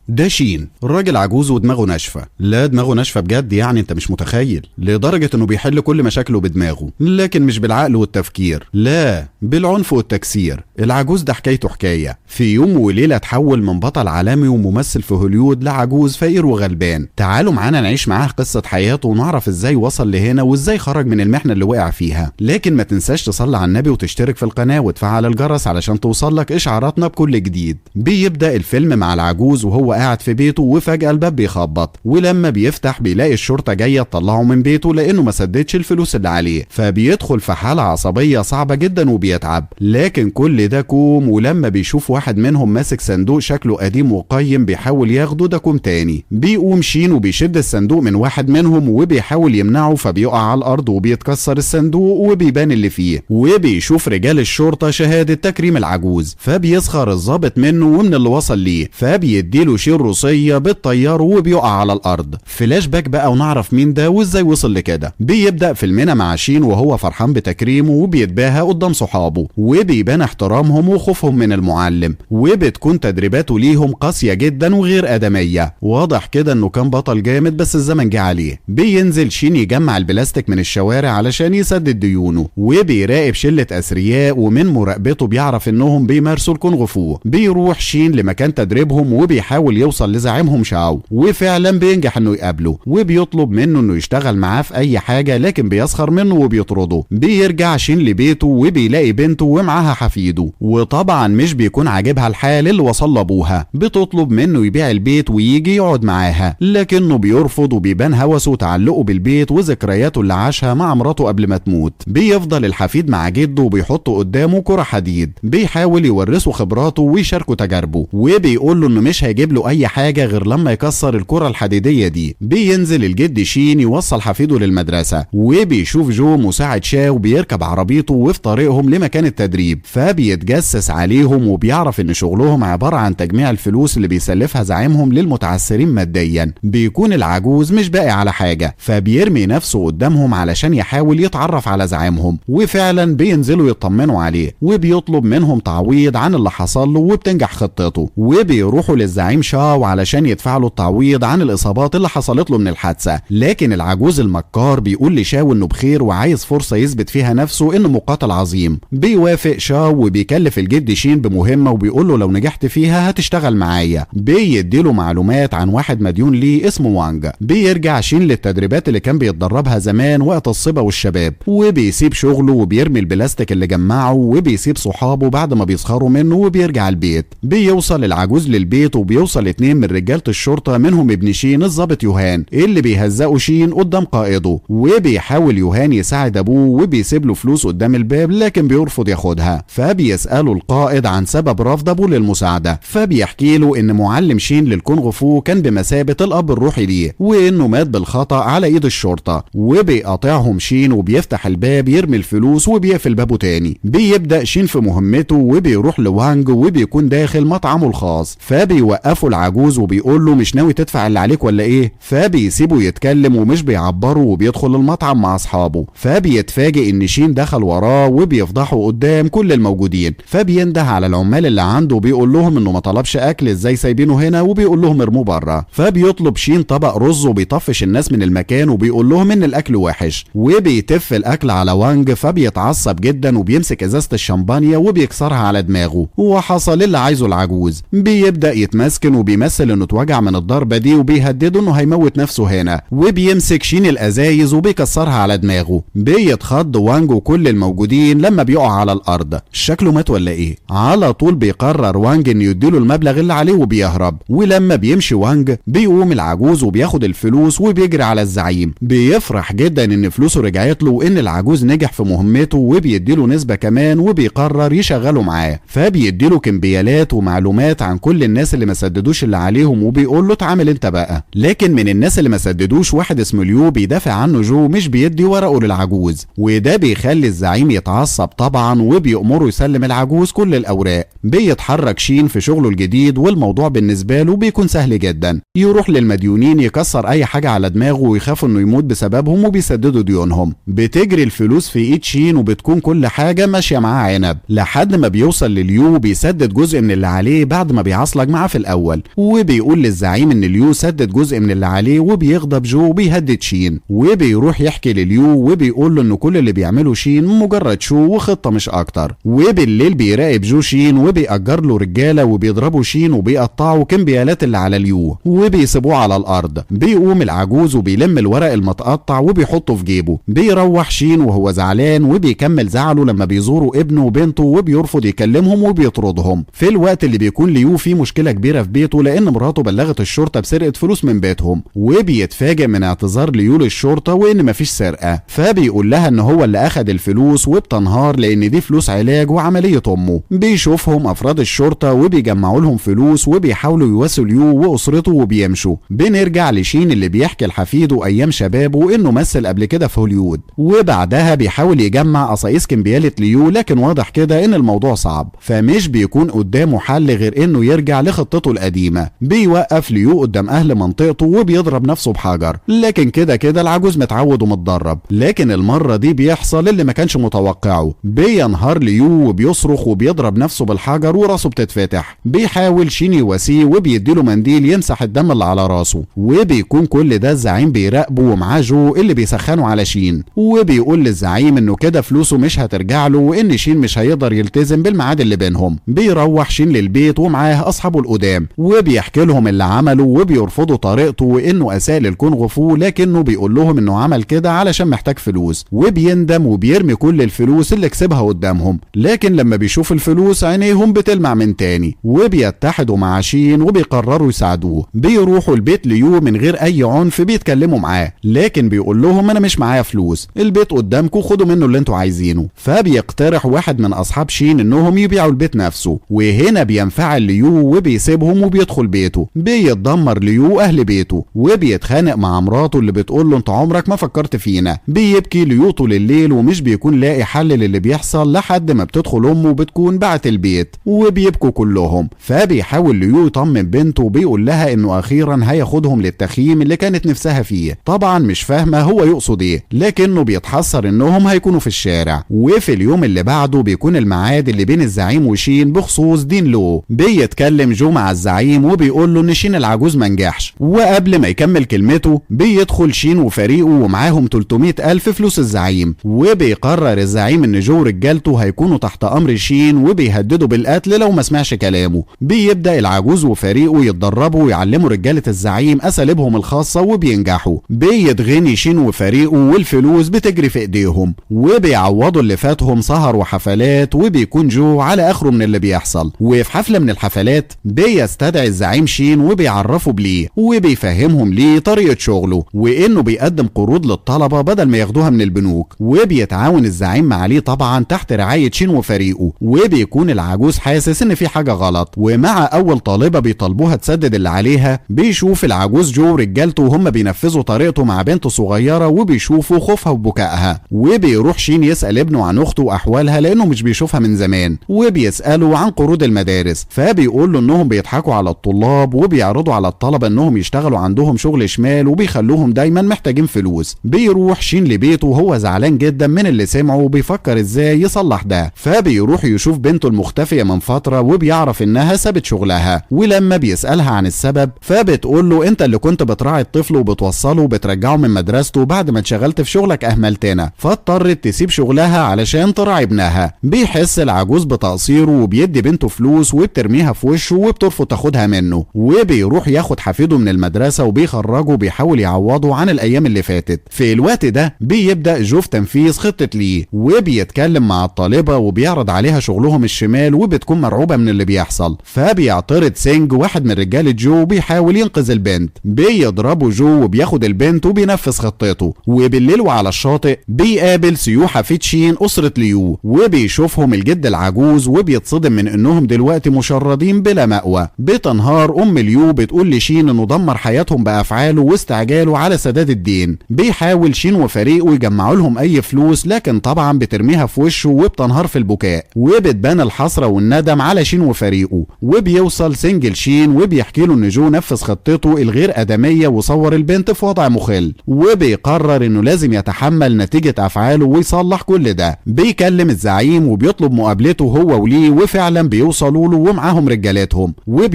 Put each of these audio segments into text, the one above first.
ده شين راجل عجوز ودماغه ناشفه، لا دماغه ناشفه بجد، يعني انت مش متخيل، لدرجه انه بيحل كل مشاكله بدماغه، لكن مش بالعقل والتفكير، لا بالعنف والتكسير. العجوز ده حكايته حكايه، في يوم وليله اتحول من بطل عالمي وممثل في هوليود لعجوز فقير وغلبان. تعالوا معانا نعيش معاه قصه حياته ونعرف ازاي وصل لهنا وازاي خرج من المحنه اللي وقع فيها. لكن ما تنساش تصلي على النبي وتشترك في القناه وتفعل الجرس علشان توصلك اشعاراتنا بكل جديد. بيبدا الفيلم مع العجوز وهو قاعد في بيته، وفجاه الباب بيخبط، ولما بيفتح بيلاقي الشرطه جايه تطلعه من بيته لانه ما سددش الفلوس اللي عليه، فبيدخل في حاله عصبيه صعبه جدا وبيتعب. لكن كل ده كوم، ولما بيشوف واحد منهم ماسك صندوق شكله قديم وقيم بيحاول ياخده، ده كوم تاني. بيقوم شين وبيشد الصندوق من واحد منهم وبيحاول يمنعه، فبيقع على الارض وبيتكسر الصندوق وبيبان اللي فيه، وبيشوف رجال الشرطه شهاده تكريم العجوز، فبيسخر الضابط منه ومن اللي وصل ليه، فبيديله شين روسيه بالطياره وبيقع على الارض. فلاش باك بقى ونعرف مين ده وازاي وصل لكده. بيبدا فيلمنا مع شين وهو فرحان بتكريمه وبيتباهى قدام صحابه، وبيبان احترامهم وخوفهم من المعلم، وبتكون تدريباته ليهم قاسيه جدا وغير ادميه. واضح كده انه كان بطل جامد بس الزمن جه عليه. بينزل شين يجمع البلاستيك من الشوارع علشان يسدد ديونه، وبيراقب شله اثرياء، ومن مراقبته بيعرف انهم بيمارسوا الكونغ فو. بيروح شين لمكان تدريبهم وبيحاول يوصل لزعيمهم شاو، وفعلا بينجح انه يقابله وبيطلب منه انه يشتغل معاه في اي حاجه، لكن بيسخر منه وبيطرده. بيرجع شين لبيته وبيلاقي بنته ومعاها حفيده، وطبعا مش بيكون عاجبها الحال اللي وصل لابوها. بتطلب منه يبيع البيت ويجي يقعد معاها، لكنه بيرفض، وبيبان هوسه وتعلقه بالبيت وذكرياته اللي عاشها مع مراته قبل ما تموت. بيفضل الحفيد مع جده وبيحط قدامه كرة حديد، بيحاول يورثه خبراته ويشاركه تجاربه، وبيقول له انه مش هيجيب له اي حاجه غير لما يكسر الكرة الحديديه دي. بينزل الجد شين يوصل حفيده للمدرسه، وبيشوف جو مساعد شاو بيركب عربيته وفي طريقهم لمكان التدريب، فبيتجسس عليهم وبيعرف ان شغلهم عباره عن تجميع الفلوس اللي بيسلفها زعيمهم للمتعثرين ماديا. بيكون العجوز مش باقي على حاجه، فبيرمي نفسه قدامهم علشان يحاول يتعرف على زعيمهم، وفعلا بينزلوا يطمنوا عليه، وبيطلب منهم تعويض عن اللي حصل له، وبتنجح خطته. وبيروحوا للزعيم شاو علشان يدفع له التعويض عن الاصابات اللي حصلت له من الحادثه. لكن العجوز المكار بيقول لشاو انه بخير وعايز فرصه يثبت فيها نفسه انه مقاتل عظيم. بيوافق شاو وبيكلف الجد شين بمهمه، وبيقول له لو نجحت فيها هتشتغل معايا. بيديله معلومات عن واحد مديون ليه اسمه وانج. بيرجع شين للتدريبات اللي كان بيتدربها زمان وقت الصبا والشباب، وبيسيب شغله وبيرمي البلاستيك اللي جمعه، وبيسيب صحابه بعد ما بيسخروا منه وبيرجع البيت. بيوصل العجوز للبيت، وبيوصل 2 من رجاله الشرطه منهم ابن شين الضابط يوهان اللي بيهزقوا شين قدام قائده، وبيحاول يوهان يساعد ابوه وبيسيب له فلوس قدام الباب، لكن بيرفض ياخدها. فبيساله القائد عن سبب رفض ابوه للمساعده، فبيحكي له ان معلم شين للكونغ فو كان بمثابه الاب الروحي ليه، وانه مات بالخطا على ايد الشرطه. وبيقاطعهم شين وبيفتح الباب يرمي الفلوس وبيقفل بابه تاني. بيبدا شين في مهمته وبيروح لوانج وبيكون داخل مطعمه الخاص، فبيوقفوا العجوز وبيقول له مش ناوي تدفع اللي عليك ولا ايه؟ فبيسيبه يتكلم ومش بيعبره، وبيدخل المطعم مع اصحابه. فبيتفاجئ ان شين دخل وراه وبيفضحه قدام كل الموجودين، فبينده على العمال اللي عنده وبيقول لهم انه ما طلبش اكل، ازاي سايبينه هنا، وبيقول لهم ارموه بره. فبيطلب شين طبق رز وبيطفش الناس من المكان وبيقول لهم ان الاكل وحش، وبيتف الاكل على وانج. فبيتعصب جدا وبيمسك ازازه الشمبانيا وبيكسرها على دماغه، وحصل اللي عايزه العجوز. بيبدا يتمسكن وبيمثل انه اتوجع من الضربه دي، وبيهدده انه هيموت نفسه هنا، وبيمسك شين الازايز وبيكسرها على دماغه. بيتخض وانج وكل الموجودين لما بيقع على الارض، شكله مات ولا ايه. على طول بيقرر وانج انه يديله المبلغ اللي عليه وبيهرب. ولما بيمشي وانج بيقوم العجوز وبياخد الفلوس وبيجري على الزعيم. بيفرح جدا ان فلوسه رجعت له وان العجوز نجح في مهمته، وبيديله نسبه كمان، وبيقرر يشغله معاه. فبيديله كمبيالات ومعلومات عن كل الناس اللي ما سددوش اللي عليهم، وبيقول له اتعامل انت بقى. لكن من الناس اللي ما سددوش واحد اسمه ليو بيدافع عنه جو مش بيدي ورقه للعجوز، وده بيخلي الزعيم يتعصب طبعا، وبيأمره يسلم العجوز كل الاوراق. بيتحرك شين في شغله الجديد، والموضوع بالنسبه له بيكون سهل جدا، يروح للمديونين يكسر اي حاجه على دماغه ويخاف انه يموت بسببهم، وبيسددوا ديونهم. بتجري الفلوس في ايد شين وبتكون كل حاجه ماشيه معاه عنب، لحد ما بيوصل لليو بيسدد جزء من اللي عليه بعد ما بيعصلك معاه في الاول. الاول، وبيقول للزعيم ان ليو سدد جزء من اللي عليه، وبيغضب جو وبيهدد شين، وبيروح يحكي لليو وبيقول له ان كل اللي بيعمله شين مجرد شو وخطه مش اكتر. وبالليل بيراقب جو شين وبيأجر له رجاله وبيضربوا شين وبيقطعوا كمبيالات اللي على ليو وبيسيبوه على الارض. بيقوم العجوز وبيلم الورق المتقطع وبيحطه في جيبه. بيروح شين وهو زعلان وبيكمل زعله لما بيزوروا ابنه وبنته وبيرفض يكلمهم وبيطردهم في الوقت اللي بيكون ليو فيه مشكله كبيره في بيته لان مراته بلغت الشرطه بسرقه فلوس من بيتهم. وبيتفاجئ من اعتذار ليو للشرطه وان مفيش سرقه، فبيقول لها ان هو اللي اخد الفلوس وبتنهار لان دي فلوس علاج وعمليه امه. بيشوفهم افراد الشرطه وبيجمعوا لهم فلوس وبيحاولوا يواسوا ليو واسرته وبيمشوا. بنرجع لشين اللي بيحكي لحفيده ايام شبابه انه مثل قبل كده في هوليوود، وبعدها بيحاول يجمع قصايص كمبياله ليو، لكن واضح كده ان الموضوع صعب، فمش بيكون قدامه حل غير انه يرجع لخطته القديمه. بيوقف ليو قدام اهل منطقته وبيضرب نفسه بحجر، لكن كده العجوز متعود ومتدرب، لكن المره دي بيحصل اللي ما كانش متوقعه. بينهار ليو وبيصرخ وبيضرب نفسه بالحجر وراسه بتتفتح. بيحاول شين يواسيه وبيديله منديل يمسح الدم اللي على راسه، وبيكون كل ده الزعيم بيراقبه ومعاه جو اللي بيسخنوا على شين، وبيقول للزعيم انه كده فلوسه مش هترجع له وان شين مش هيقدر يلتزم بالميعاد اللي بينهم. بيروح شين للبيت ومعاه اصحابه القدام وبيحكي لهم اللي عمله وبيرفضوا طريقته وانه اساء للكونغ فو، لكنه بيقول لهم انه عمل كده علشان محتاج فلوس، وبيندم وبيرمي كل الفلوس اللي كسبها قدامهم. لكن لما بيشوف الفلوس عينيهم بتلمع من تاني، وبيتحدوا مع شين وبيقرروا يساعدوه. بيروحوا البيت ليو من غير اي عنف، بيتكلموا معاه، لكن بيقول لهم انا مش معايا فلوس، البيت قدامكم خدوا منه اللي انتوا عايزينه. فبيقترح واحد من اصحاب شين انهم يبيعوا البيت نفسه، وهنا بينفعل ليو وبيسيبهم وبيدخل بيته. بيتدمر ليو اهل بيته وبيتخانق مع مراته اللي بتقول له انت عمرك ما فكرت فينا. بيبكي ليو طول الليل ومش بيكون لاقي حل للي بيحصل لحد ما بتدخل امه وبتكون باعت البيت وبيبكوا كلهم. فبيحاول ليو يطمن بنته وبيقول لها انه اخيرا هياخدهم للتخييم اللي كانت نفسها فيه. طبعا مش فاهمه هو يقصد ايه، لكنه بيتحسر انهم هيكونوا في الشارع. وفي اليوم اللي بعده بيكون الميعاد اللي بين الزعيم وشين بخصوص دين لو. بيتكلم جو مع الزعيم وبيقول له ان شين العجوز منجحش، وقبل ما يكمل كلمته بيدخل شين وفريقه ومعاهم 300,000 فلوس الزعيم. وبيقرر الزعيم ان جو ورجالته هيكونوا تحت امر شين وبيهددوا بالقتل لو ما سمعش كلامه. بيبدا العجوز وفريقه يتدربوا ويعلموا رجاله الزعيم اساليبهم الخاصه وبينجحوا. بيتغني شين وفريقه والفلوس بتجري في ايديهم، وبيعوضوا اللي فاتهم سهر وحفلات، وبيكون جو على اخره من اللي بيحصل. وفي حفله من الحفلات بيستدعي الزعيم شين وبيعرفه بليه وبيفهمهم ليه طريقه شغله، وانه بيقدم قروض للطلبه بدل ما ياخدوها من البنوك. وبيتعاون الزعيم مع ليه طبعا تحت رعايه شين وفريقه. وبيكون العجوز حاسس ان في حاجه غلط، ومع اول طالبه بيطالبوها تسدد اللي عليها بيشوف العجوز جو ورجالته وهم بينفذوا طريقته مع بنت صغيره وبيشوفوا خوفها وبكائها. وبيروح شين يسال ابنه عن اخته واحوالها لانه مش بيشوفها من زمان، وبيساله عن قروض المدارس، فبيقول له انهم بيضحكوا على الطلاب وبيعرضوا على الطلبه انهم يشتغلوا عندهم شغل شمال وبيخلوهم دايما محتاجين فلوس. بيروح شين لبيته وهو زعلان جدا من اللي سمعه وبيفكر ازاي يصلح ده. فبيروح يشوف بنته المختفيه من فتره وبيعرف انها سابت شغلها، ولما بيسالها عن السبب فبتقول له انت اللي كنت بتراعي الطفل وبتوصله وبترجعه من مدرسته، بعد ما اتشغلت في شغلك اهملتنا، فاضطرت تسيب شغلها علشان تراعي ابنها. بيحس العجوز بتقصيره وبيدي بنته فلوس وبترميها في وشه وبترفض تاخدها منه. وبيروح ياخد حفيده من المدرسه وبيخرجه وبيحاول يعوضه عن الايام اللي فاتت. في الوقت ده بيبدا جو في تنفيذ خطه ليه وبيتكلم مع الطالبه وبيعرض عليها شغلهم الشمال وبتكون مرعوبه من اللي بيحصل. فبيعترض سينج واحد من رجاله جو وبيحاول ينقذ البنت. بيضربه جو وبياخد البنت وبينفذ خطته. وبالليل وعلى الشاطئ بيقابل سيوحة فيتشين أسرة ليو وبيشوفهم الجد العجوز وبيتصدم من انهم دلوقتي مشردين بلا مأوى. بتنهار ام ليو بتقول لشين انه دمر حياتهم بافعاله واستعجاله على سداد الدين. بيحاول شين وفريقه يجمعوا لهم اي فلوس، لكن طبعا بترميها في وشه وبتنهار في البكاء. وبتبان الحسرة والندم على شين وفريقه. وبيوصل سنجل شين وبيحكي له ان جو نفذ خطته الغير ادمية وصور البنت في وضع مخل، وبيقرر انه لازم يتحمل نتيجة افعاله ويصلح كل ده. بيكلم الزعيم وبيطلب مقابلته هو وليه، وفعلا بيوصلوا له ومعاهم رجالتهم.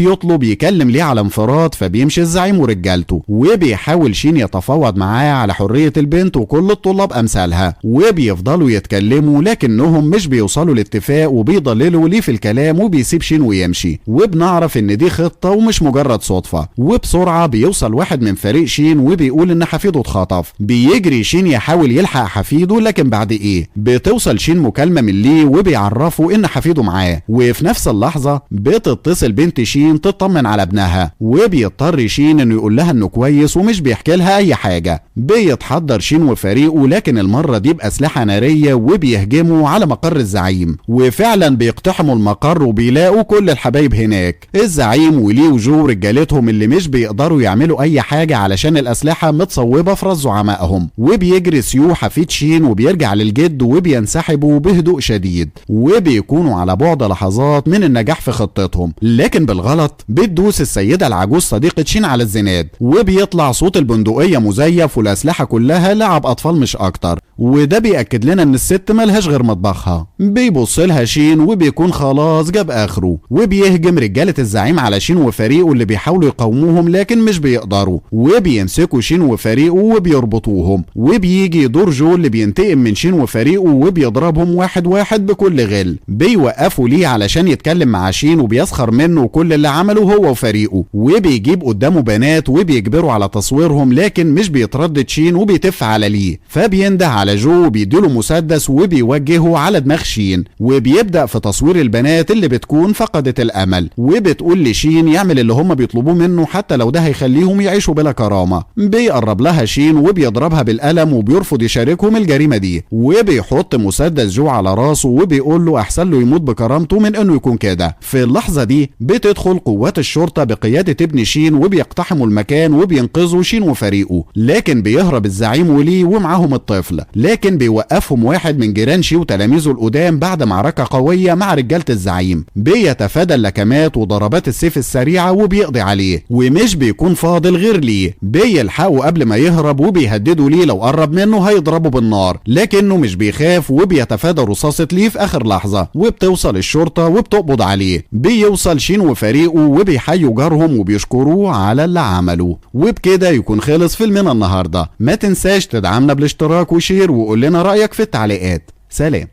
بيطلب يكلم ليه على انفراد، فبيمشي الزعيم ورجالته وبيحاول شين يتفاوض معاه على حرية البنت وكل الطلاب امثالها، وبيفضلوا يتكلموا لكنهم مش بيوصلوا لاتفاق وبيضللوا ليه في الكلام وبيسيب شين ويمشي. وبنعرف ان دي خطة ومش مجرد صدفة. وبسرعة بيوصل واحد من فريق شين وبيقول ان حفيده اتخطف. بيجري شين يحاول يلحق حفيده، لكن بعد ايه بتوصل شين مكالمة من ليه وبيعرفوا ان حفيده معاه. وفي نفس اللحظة بتتصل بنت شين تطمن على ابنها، وبيضطر شين انه يقول لها انه كويس ومش بيحكي لها اي حاجة. بيتحضر شين وفريقه لكن المرة دي بأسلحة نارية وبيهجموا على مقر الزعيم، وفعلا بيقتحموا المقر وبيلاقوا كل الحبايب هناك، الزعيم وليه وجو رجالتهم اللي مش بيقدروا يعملوا اي حاجة علشان الأسلحة متصوبة في راس زعمائهم. وبيجري سيو حفيد شين وبيرجع للجد وبينسحبوا بهدوء شديد، وبيكونوا على بعد لحظات من النجاح في خطتهم. لكن بالغلط بتدوس السيدة العجوز صديقة شين على الزناد، وبيطلع صوت البندقية مزيف والأسلحة كلها لعب أطفال مش أكتر. وده بيأكد لنا ان الست ملهاش غير مطبخها. بيبص لها شين وبيكون خلاص جاب اخره، وبيهجم رجالة الزعيم على شين وفريقه اللي بيحاولوا يقاوموهم لكن مش بيقدروا، وبيمسكوا شين وفريقه وبيربطوهم. وبيجي دور جو اللي بينتقم من شين وفريقه وبيضربهم واحد واحد بكل غل. بيوقفوا ليه علشان يتكلم مع شين وبيسخر منه وكل اللي عمله هو وفريقه، وبيجيب قدامه بنات وبيجبروا على تصويرهم لكن مش بيتردد شين وبيتف على ليه. فبينده على جو وبيديله مسدس وبيوجهه على دماغ شين، وبيبدأ في تصوير البنات اللي بتكون فقدت الامل، وبتقول لشين يعمل اللي هم بيطلبوه منه حتى لو ده هيخليهم يعيشوا بلا كرامة. بيقرب لها شين وبيضربها بالقلم وبيرفض يشاركهم الجريمة دي، وبيحط مسدس جو على راسه وبيقول له احسن له يموت بكرامته من انه يكون كده. في اللحظة دي بتدخل قوات الشرطة بقيادة ابن شين وبيقتحموا المكان وبينقذوا شين وفريقه، لكن بيهرب الزعيم وليه ومعاهم الطفل. لكن بيوقفهم واحد من جيران شي وتلاميذه القدام بعد معركة قوية مع رجالة الزعيم. بيتفادى اللكمات وضربات السيف السريعة وبيقضي عليه، ومش بيكون فاضل غير ليه. بيلحقوا قبل ما يهرب وبيهددوا ليه لو قرب منه هيضربه بالنار، لكنه مش بيخاف وبيتفادى رصاصة ليه في اخر لحظة. وبتوصل الشرطة وبتقبض عليه. بيوصل شين وفريقه وبيحيوا جارهم وبيشكروه على اللي عمله. وبكده يكون خلص فيلمنا النهاردة. ما تنساش تدعمنا بالاشتراك وشير وقول لنا رأيك في التعليقات. سلام.